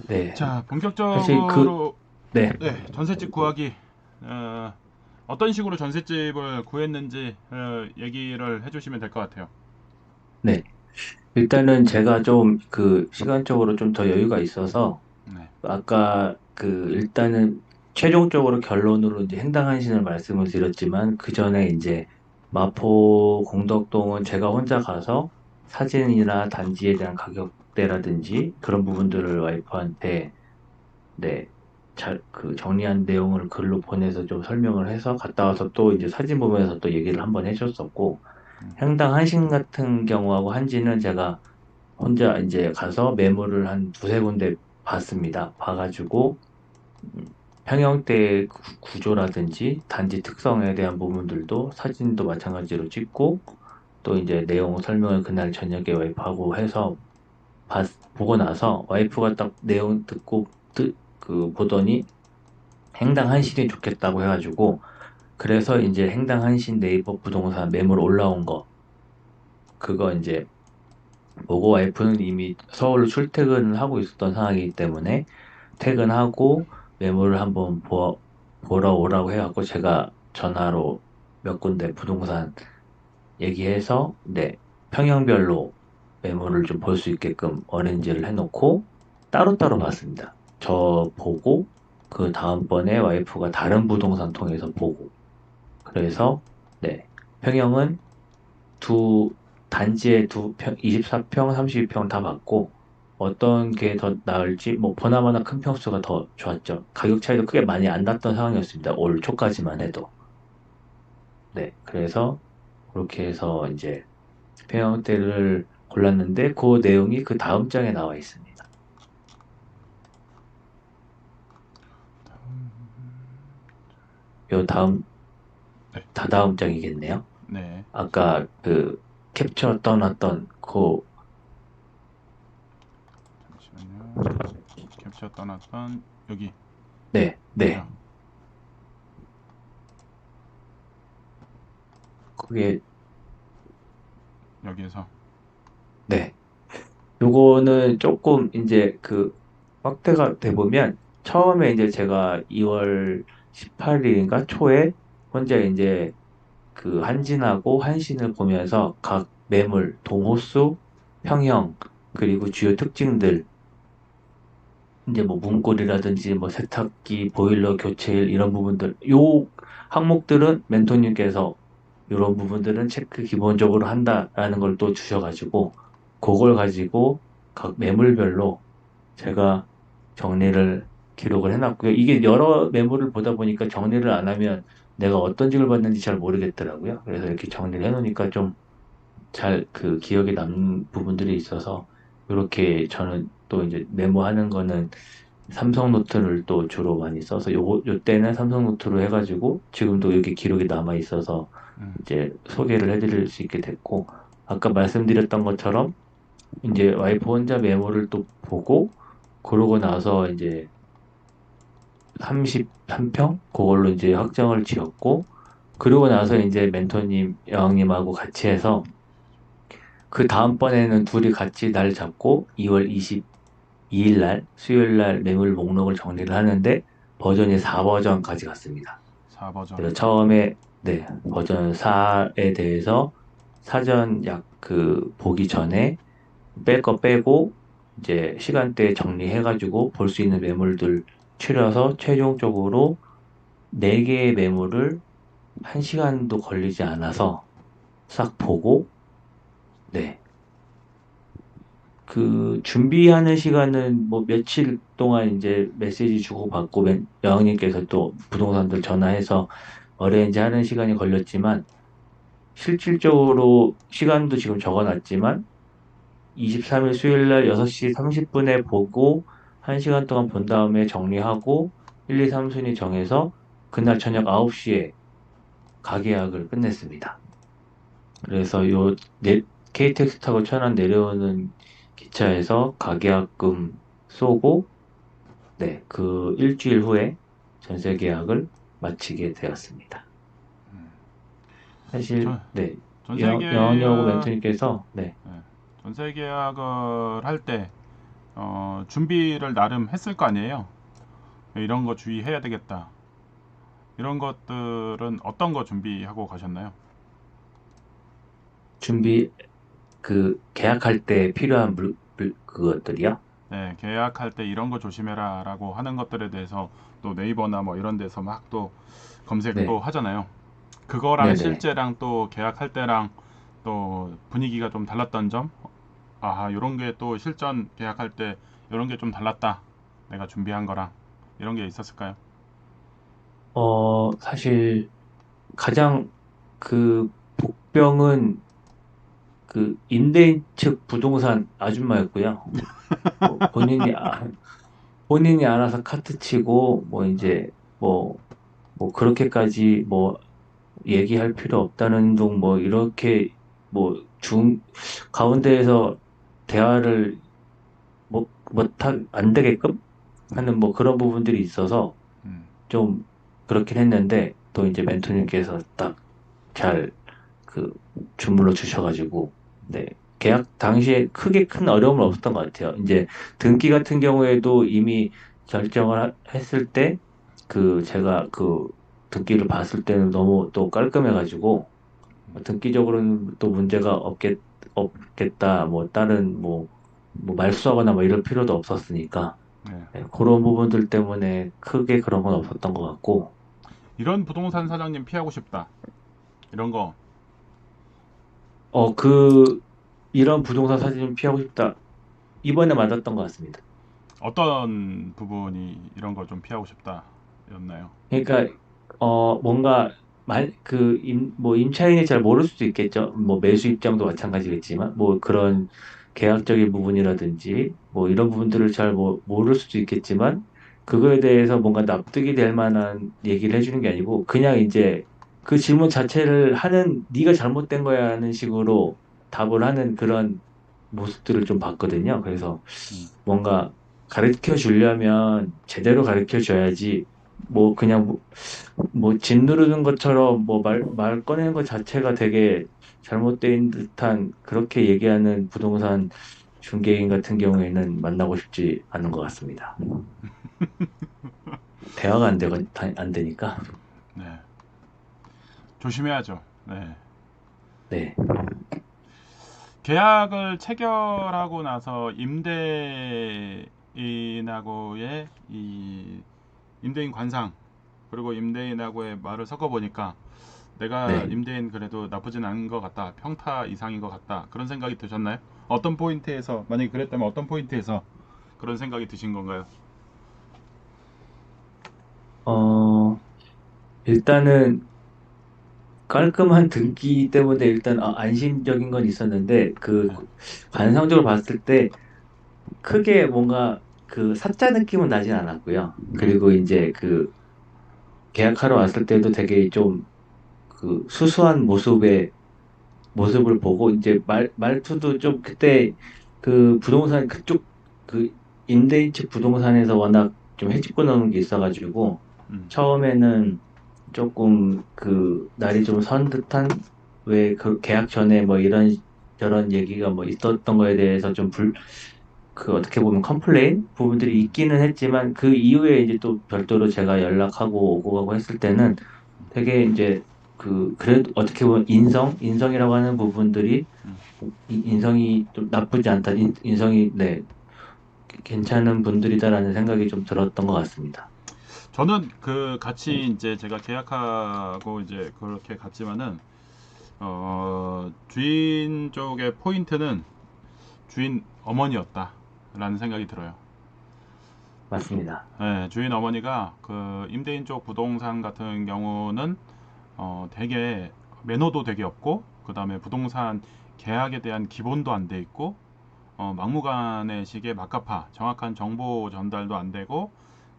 네. 자, 사실 본격적으로 네. 네, 전셋집 구하기 어떤 식으로 전셋집을 구했는지 얘기를 해주시면 될 것 같아요. 네. 일단은 제가 좀 시간적으로 좀 더 여유가 있어서 네, 아까 일단은 최종적으로 결론으로 이제 횡단한신을 말씀을 드렸지만 그 전에 이제 마포 공덕동은 제가 혼자 가서 사진이나 단지에 대한 가격대라든지 그런 부분들을 와이프한테 네, 정리한 내용을 글로 보내서 좀 설명을 해서 갔다 와서 또 이제 사진 보면서 또 얘기를 한번 해줬었고 횡단 한신 같은 경우하고 한지는 제가 혼자 이제 가서 매물을 한 두세 군데 봤습니다. 봐가지고 음, 평형대 구조라든지 단지 특성에 대한 부분들도 사진도 마찬가지로 찍고 또 이제 내용 설명을 그날 저녁에 와이프하고 해서 보고 나서 와이프가 딱 내용 듣고 보더니 행당 한신이 좋겠다고 해가지고 그래서 이제 행당 한신 네이버 부동산 매물 올라온 거 그거 이제 보고 와이프는 이미 서울로 출퇴근을 하고 있었던 상황이기 때문에 퇴근하고 매물을 한번 보러 오라고 해갖고 제가 전화로 몇 군데 부동산 얘기해서 네, 평형별로 매물을 좀 볼 수 있게끔 어레인지를 해놓고 따로따로 봤습니다. 저 보고 그 다음번에 와이프가 다른 부동산 통해서 보고 그래서 네, 평형은 두 단지에 24평, 32평 다 받고 어떤 게 더 나을지 뭐 보나마나 큰 평수가 더 좋았죠. 가격 차이도 크게 많이 안 났던 상황이었습니다. 올 초까지만 해도. 네, 그래서 그렇게 해서 이제 평형대를 골랐는데 그 내용이 그 다음 장에 나와 있습니다. 요 다음 네, 다다음 장이겠네요. 네. 아까 캡처 떠났던 잠시만요. 캡처 떠났던 여기 네, 맞죠? 네. 그게 여기에서 네. 요거는 조금 이제 확대가 돼 보면 처음에 이제 제가 2월 18일인가 초에 혼자 이제 한진하고 한신을 보면서 각 매물, 동호수, 평형, 그리고 주요 특징들, 이제 뭐 문고리라든지 뭐 세탁기, 보일러 교체일 이런 부분들, 요 항목들은 멘토님께서 이런 부분들은 체크 기본적으로 한다라는 걸 또 주셔가지고 그걸 가지고 각 매물별로 제가 정리를 기록을 해놨고요. 이게 여러 매물을 보다 보니까 정리를 안 하면 내가 어떤 직을 받는지 잘 모르겠더라고요. 그래서 이렇게 정리를 해놓으니까 좀 잘 기억에 남는 부분들이 있어서 이렇게 저는 또 이제 메모하는 거는 삼성 노트를 또 주로 많이 써서 요 때는 삼성 노트로 해가지고 지금도 여기 기록이 남아 있어서 이제 소개를 해드릴 수 있게 됐고 아까 말씀드렸던 것처럼 이제 와이프 혼자 메모를 또 보고 그러고 나서 이제 33평 그걸로 이제 확정을 지었고 그러고 나서 이제 멘토님 여왕님하고 같이 해서 그 다음번에는 둘이 같이 날 잡고 2월 22일 날 수요일 날 매물 목록을 정리를 하는데 버전이 4버전까지 갔습니다. 4버전. 그래서 처음에 네, 버전 4에 대해서 사전 보기 전에 뺄 거 빼고 이제 시간대 정리해가지고 볼 수 있는 매물들 추려서 최종적으로 4개의 매물을 1시간도 걸리지 않아서 싹 보고 네. 준비하는 시간은 뭐 며칠 동안 이제 메시지 주고받고 여왕님께서 또 부동산들 전화해서 어레인지 하는 시간이 걸렸지만 실질적으로 시간도 지금 적어놨지만 23일 수요일 날 6시 30분에 보고 1시간 동안 본 다음에 정리하고 1, 2, 3순위 정해서 그날 저녁 9시에 가계약을 끝냈습니다. 그래서 KTX 타고 천안 내려오는 기차에서 가계약금 쏘고 네, 그 일주일 후에 전세 계약을 마치게 되었습니다. 사실 전 네, 전세 영원이하고 계약 멘토님께서 네, 전세 계약을 할 때 준비를 나름 했을 거 아니에요. 이런 거 주의해야 되겠다. 이런 것들은 어떤 거 준비하고 가셨나요? 준비, 계약할 때 필요한 그것들이요? 네, 계약할 때 이런 거 조심해라 라고 하는 것들에 대해서 또 네이버나 뭐 이런 데서 막 또 검색도 네, 하잖아요. 그거랑 네네. 실제랑 또 계약할 때랑 또 분위기가 좀 달랐던 점? 아하, 요런 게 또 실전 계약할 때 요런 게 좀 달랐다. 내가 준비한 거랑 이런 게 있었을까요? 사실 가장 복병은 임대인 측 부동산 아줌마였고요. 뭐 본인이 알아서 카트 치고, 뭐 이제, 뭐, 뭐 그렇게까지 뭐 얘기할 필요 없다는 둥, 뭐 이렇게 뭐 가운데에서 대화를 안 되게끔 네. 하는 뭐 그런 부분들이 있어서 음, 좀 그렇긴 했는데, 또 이제 멘토님께서 딱 잘 주물러 주셔가지고, 네. 계약 당시에 크게 큰 어려움은 없었던 것 같아요. 이제 등기 같은 경우에도 이미 했을 때, 제가 등기를 봤을 때는 너무 또 깔끔해가지고, 등기적으로는 또 문제가 없겠다, 뭐, 다른, 뭐 말소하거나 뭐 이럴 필요도 없었으니까, 네. 네, 그런 부분들 때문에 크게 그런 건 없었던 것 같고, 이런 부동산 사장님 피하고 싶다. 이런 거 어, 이런 부동산 사진을 피하고 싶다. 이번에 맞았던 것 같습니다. 어떤 부분이 이런 거 좀 피하고 싶다 였나요? 그러니까, 뭔가, 뭐, 임차인이 잘 모를 수도 있겠죠. 뭐, 매수 입장도 마찬가지겠지만, 뭐, 그런 계약적인 부분이라든지, 뭐, 이런 부분들을 잘 모를 수도 있겠지만, 그거에 대해서 뭔가 납득이 될 만한 얘기를 해주는 게 아니고, 그냥 이제 그 질문 자체를 네가 잘못된 거야 하는 식으로 답을 하는 그런 모습들을 좀 봤거든요. 그래서 음. 뭔가 가르쳐 주려면 제대로 가르쳐 줘야지, 뭐, 그냥 집 누르는 것처럼 말 꺼내는 것 자체가 되게 잘못된 듯한 그렇게 얘기하는 부동산 중개인 같은 경우에는 만나고 싶지 않은 것 같습니다. 대화가 안 되니까. 네. 조심해야죠. 네. 네. 계약을 체결하고 나서 임대인하고의 이 임대인 관상 그리고 임대인하고의 말을 섞어 보니까 내가 네. 임대인 그래도 나쁘진 않은 것 같다. 평타 이상인 것 같다. 그런 생각이 드셨나요? 어떤 포인트에서 만약에 그랬다면 어떤 포인트에서 그런 생각이 드신 건가요? 어, 일단은 깔끔한 등기 때문에 일단 안심적인 건 있었는데, 네. 관상적으로 봤을 때 크게 뭔가 사짜 느낌은 나진 않았고요. 그리고 이제 계약하러 왔을 때도 되게 좀 수수한 모습을 보고, 이제 말투도 좀 그때 부동산 그 임대인 측 부동산에서 워낙 좀 해집고 나오는 게 있어가지고, 음. 처음에는 조금 날이 좀 선 듯한, 왜 계약 전에 뭐 이런 저런 얘기가 뭐 있었던 거에 대해서 좀 어떻게 보면 컴플레인 부분들이 음. 있기는 했지만, 그 이후에 이제 또 별도로 제가 연락하고 오고 가고 했을 때는 되게 이제 그래도 어떻게 보면 인성이라고 하는 부분들이, 음. 인성이 좀 나쁘지 않다, 인성이, 네, 괜찮은 분들이다라는 생각이 좀 들었던 것 같습니다. 저는 그 같이 이제 제가 계약하고 이제 그렇게 갔지만은 주인 쪽의 포인트는 주인 어머니였다라는 생각이 들어요. 맞습니다. 네, 주인 어머니가 그 임대인 쪽 부동산 같은 경우는 되게 매너도 되게 없고 그 다음에 부동산 계약에 대한 기본도 안 돼 있고 막무가내 식의 막가파 정확한 정보 전달도 안 되고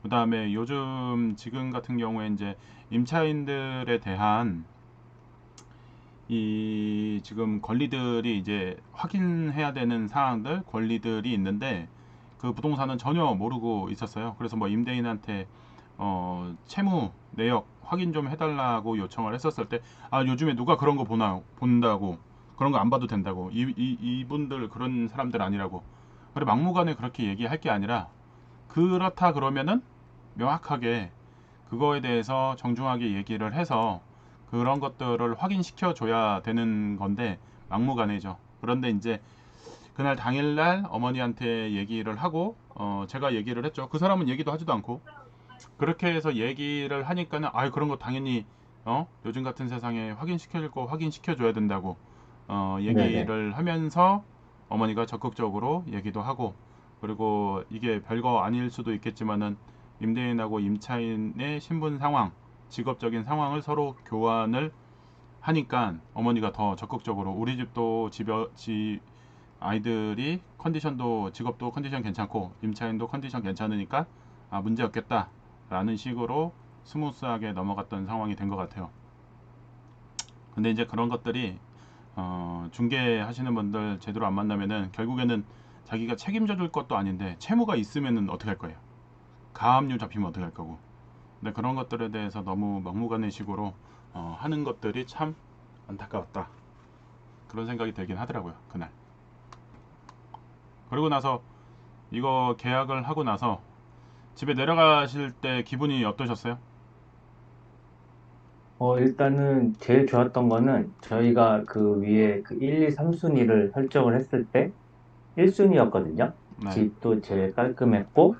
그 다음에 요즘 지금 같은 경우에 이제 임차인들에 대한 이 지금 권리들이 이제 확인해야 되는 사항들 권리들이 있는데 그 부동산은 전혀 모르고 있었어요. 그래서 뭐 임대인한테 채무 내역 확인 좀 해달라고 요청을 했었을 때 아 요즘에 누가 그런 거 본다고 그런 거 안 봐도 된다고 이분들 그런 사람들 아니라고 그래 막무가내 그렇게 얘기할 게 아니라 그렇다 그러면은 명확하게 그거에 대해서 정중하게 얘기를 해서 그런 것들을 확인시켜 줘야 되는 건데 막무가내죠. 그런데 이제 그날 당일날 어머니한테 얘기를 하고 제가 얘기를 했죠. 그 사람은 얘기도 하지도 않고 그렇게 해서 얘기를 하니까는 아 그런 거 당연히 요즘 같은 세상에 확인시켜 줄 거 확인시켜 줘야 된다고 네네. 얘기를 하면서 어머니가 적극적으로 얘기도 하고 그리고 이게 별거 아닐 수도 있겠지만은 임대인하고 임차인의 신분 상황, 직업적인 상황을 서로 교환을 하니까 어머니가 더 적극적으로 우리 집도 아이들이 컨디션도 직업도 컨디션 괜찮고 임차인도 컨디션 괜찮으니까 아 문제 없겠다 라는 식으로 스무스하게 넘어갔던 상황이 된 것 같아요. 근데 이제 그런 것들이 중개하시는 분들 제대로 안 만나면은 결국에는 자기가 책임져 줄 것도 아닌데 채무가 있으면은 어떻게 할 거예요? 가압류 잡히면 어떻게 할 거고. 근데 그런 것들에 대해서 너무 막무가내식으로 하는 것들이 참 안타까웠다. 그런 생각이 들긴 하더라고요. 그날. 그리고 나서 이거 계약을 하고 나서 집에 내려가실 때 기분이 어떠셨어요? 일단은 제일 좋았던 거는 저희가 그 위에 그 1, 2, 3순위를 설정을 했을 때 1순위였거든요. 네. 집도 제일 깔끔했고,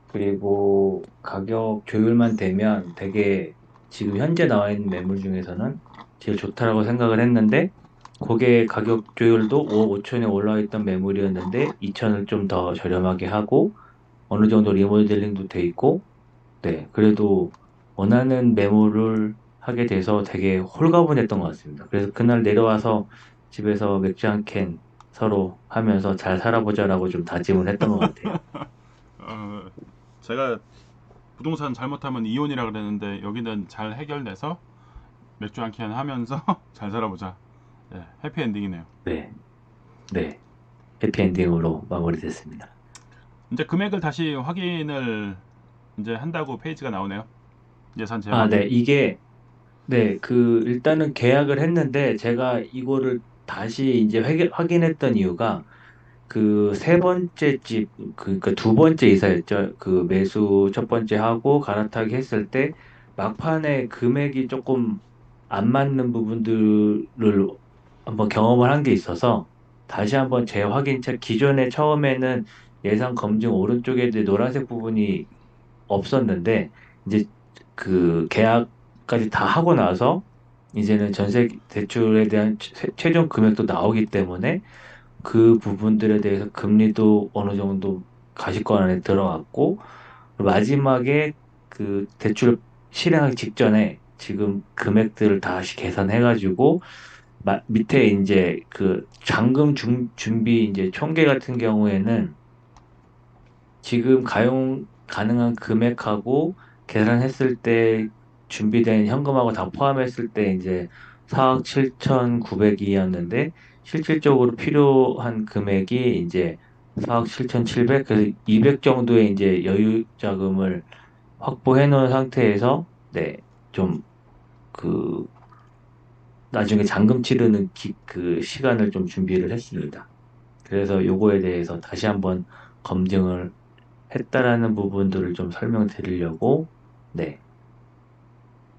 그리고 가격 조율만 되면 되게 지금 현재 나와 있는 매물 중에서는 제일 좋다라고 생각을 했는데, 그게 가격 조율도 5억 5천에 올라와 있던 매물이었는데, 2천을 좀 더 저렴하게 하고, 어느 정도 리모델링도 돼 있고, 네, 그래도 원하는 매물을 하게 돼서 되게 홀가분했던 것 같습니다. 그래서 그날 내려와서 집에서 맥주 한 캔 서로 하면서 잘 살아보자라고 좀 다짐을 했던 것 같아요. 어, 제가 부동산 잘못하면 이혼이라 그랬는데 여기는 잘 해결돼서 맥주 한 캔 하면서 잘 살아보자. 네, 해피엔딩이네요. 네, 네. 해피엔딩으로 마무리됐습니다. 이제 금액을 다시 확인을 이제 한다고 페이지가 나오네요. 예산 아, 제방. 네. 네, 일단은 계약을 했는데 제가 이거를 다시 이제 확인했던 이유가 그 세 번째 집, 그러니까 두 번째 이사였죠. 그 매수 첫 번째 하고 갈아타기 했을 때 막판에 금액이 조금 안 맞는 부분들을 한번 경험을 한 게 있어서 다시 한번 재확인책, 기존에 처음에는 예상 검증 오른쪽에 이제 노란색 부분이 없었는데 이제 그 계약까지 다 하고 나서 이제는 전세 대출에 대한 최종 금액도 나오기 때문에 그 부분들에 대해서 금리도 어느 정도 가시권 안에 들어갔고, 마지막에 그 대출 실행하기 직전에 지금 금액들을 다시 계산해가지고, 밑에 이제 그 잔금 준비 이제 총계 같은 경우에는 지금 가용 가능한 금액하고 계산했을 때 준비된 현금하고 다 포함했을 때 이제 4억 7,900이었는데 실질적으로 필요한 금액이 이제 4억 7,700, 그래서 200 정도의 이제 여유 자금을 확보해 놓은 상태에서 네, 좀 그 나중에 잔금 치르는 그 시간을 좀 준비를 했습니다. 그래서 요거에 대해서 다시 한번 검증을 했다라는 부분들을 좀 설명드리려고, 네,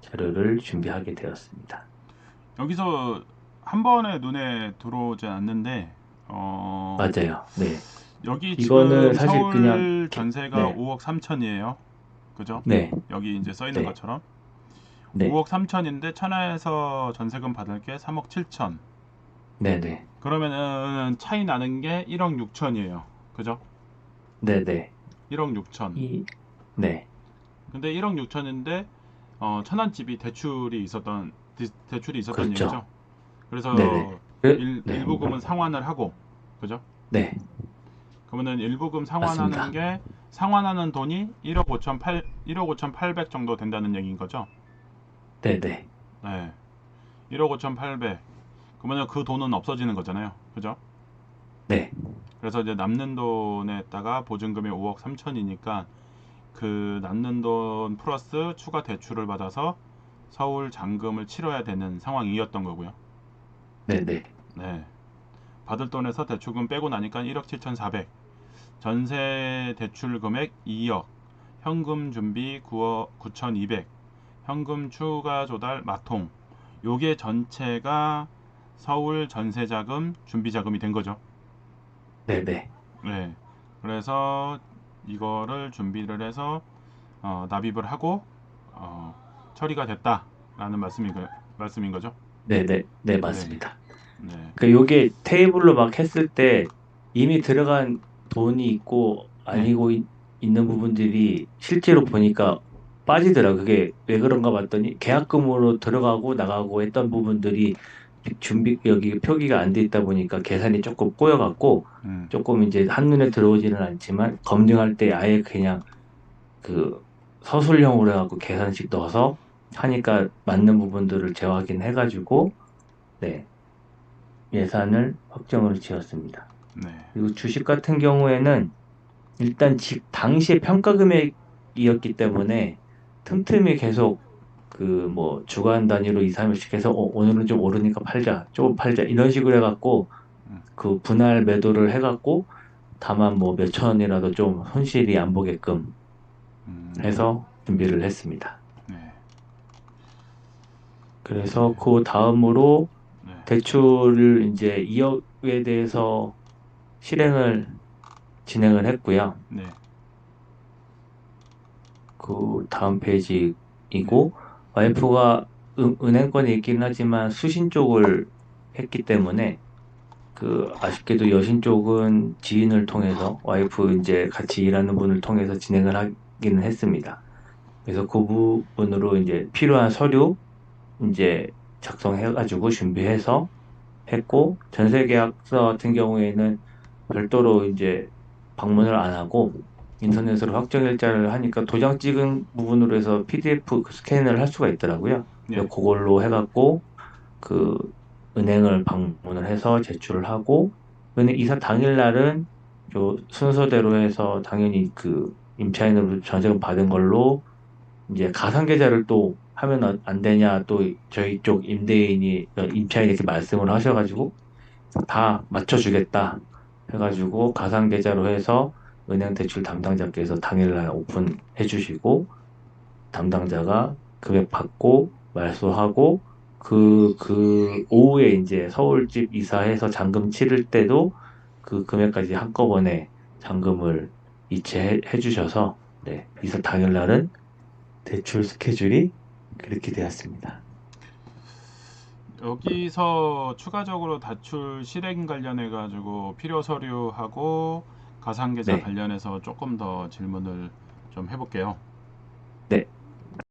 자료를 준비하게 되었습니다. 여기서 한 번에 눈에 들어오지 않는데 맞아요. 네. 여기 이거는 지금 사실 그냥, 서울 전세가 네, 5억 3천이에요. 그죠? 네, 여기 이제 써 있는 네, 것처럼 네, 5억 3천인데 천하에서 전세금 받을 게 3억 7천. 네, 네, 그러면은 차이 나는 게 1억 6천이에요. 그죠? 네, 네, 1억 6천. 이, 네, 근데 1억 6천인데 천안집이 대출이 있었던 그렇죠. 얘기죠. 네, 네, 그래서 네, 일부금은 상환을 하고 그죠? 네, 그러면은 일부금 상환하는 맞습니다. 게 상환하는 돈이 1억 5천 8백 정도 된다는 얘기인 거죠. 네, 네, 네. 1억 5천 8백. 그러면 그 돈은 없어지는 거잖아요. 그죠? 네, 그래서 이제 남는 돈에다가 보증금이 5억 3천이니까 그 남는 돈 플러스 추가 대출을 받아서 서울 잔금을 치러야 되는 상황이었던 거고요. 네, 네, 네. 받을 돈에서 대출금 빼고 나니까 1억 7천 4백. 전세 대출 금액 2억, 현금 준비 9억 9,200, 현금 추가 조달 마통. 요게 전체가 서울 전세자금 준비자금이 된 거죠. 네네. 네. 그래서 이거를 준비를 해서 납입을 하고 어, 처리가 됐다라는 말씀인 거죠. 네네. 네, 네. 맞습니다. 네. 그 요게 테이블로 막 했을 때 이미 들어간 돈이 있고 네. 아니고 있는 부분들이 실제로 보니까 빠지더라. 그게 왜 그런가 봤더니 계약금으로 들어가고 나가고 했던 부분들이 준비 여기 표기가 안 돼 있다 보니까 계산이 조금 꼬여갖고 음. 조금 이제 한눈에 들어오지는 않지만 검증할 때 아예 그냥 그 서술형으로 해갖고 계산식 넣어서 하니까 맞는 부분들을 재확인해가지고 네, 예산을 확정을 지었습니다. 네. 그리고 주식 같은 경우에는 일단 당시에 평가 금액이었기 때문에 틈틈이 계속 그 뭐 주간 단위로 2, 3일씩 해서 오늘은 좀 오르니까 팔자, 조금 팔자 이런 식으로 해갖고 음. 그 분할 매도를 해갖고 다만 뭐 몇천 원이라도 좀 손실이 안 보게끔 음. 해서 준비를 했습니다. 네. 그래서 네. 그 다음으로 네. 대출을 이제 2억에 대해서 진행을 했고요. 네. 그 다음 네. 페이지이고 와이프가 은행권에 있긴 하지만 수신 쪽을 했기 때문에 그 아쉽게도 여신 쪽은 지인을 통해서 와이프 이제 같이 일하는 분을 통해서 진행을 하기는 했습니다. 그래서 그 부분으로 이제 필요한 서류 이제 작성해가지고 준비해서 했고 전세계약서 같은 경우에는 별도로 이제 방문을 안 하고 인터넷으로 확정일자를 하니까 도장 찍은 부분으로 해서 PDF 그 스캔을 할 수가 있더라고요. 그래서 네. 그걸로 해갖고 그 은행을 방문을 해서 제출을 하고 은행 이사 당일날은 요 순서대로 해서 당연히 그 임차인으로 전세금 받은 걸로 이제 가상계좌를 또 하면 안 되냐 또 저희 쪽 임대인이 임차인이 이렇게 말씀을 하셔가지고 다 맞춰주겠다 해가지고 가상계좌로 해서 은행 대출 담당자께서 당일날 오픈해 주시고 담당자가 금액 받고 말소하고 그 오후에 이제 서울집 이사해서 잔금 치를 때도 그 금액까지 한꺼번에 잔금을 이체해 주셔서 네, 이사 당일날은 대출 스케줄이 그렇게 되었습니다. 여기서 추가적으로 다출 실행 관련해 가지고 필요 서류하고 가상계좌 네, 관련해서 조금 더 질문을 좀 해볼게요.